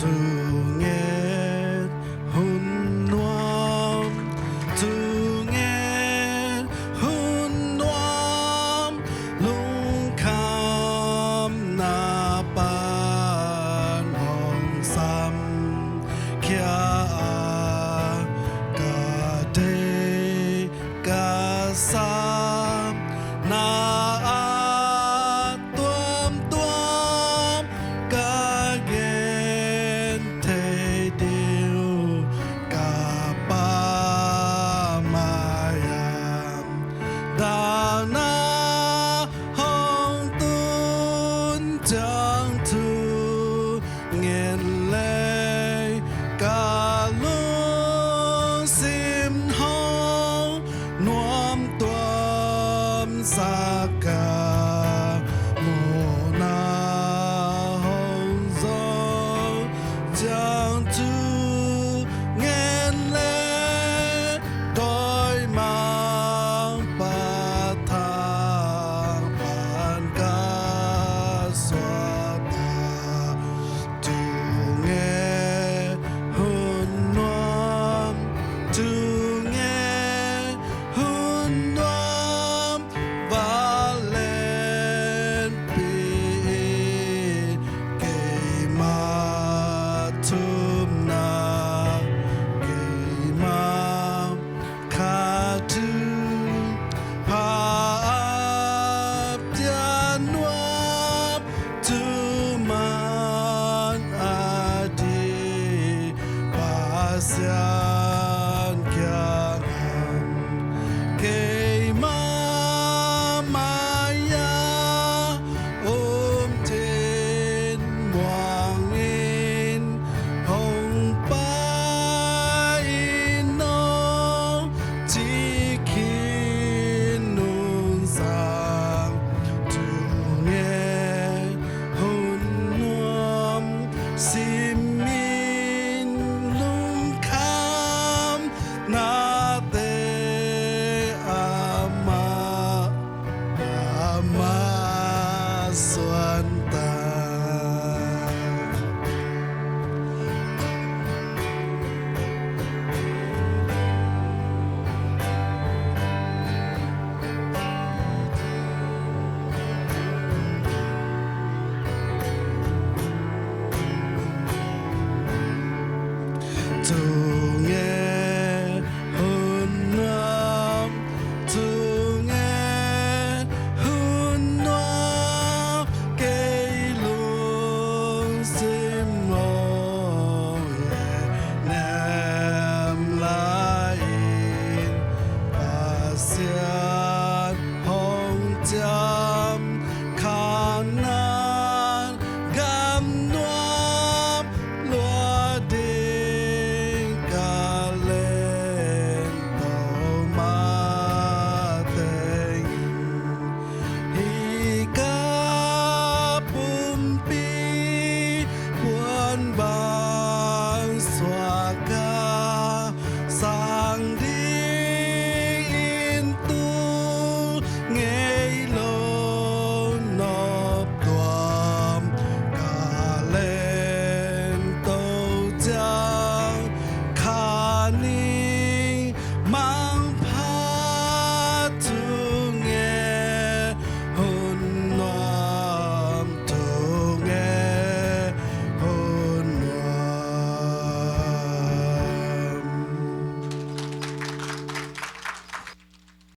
nghe hun noam tu nghe hun noam lung kham na pan hong sam kia ka de ka sam na chẳng thu nghiền lệ cả lúc sim hao nuông tuom xa cả mùa na hồng gió chẳng thu nghiền lệ đôi mang ba thang bàn ca Sian kia cây ma maya trên hoàng in hồng ba in nó chỉ khi nung sang tu nghe hôn nuông sim na te ama xuân ta tu nghe yeah.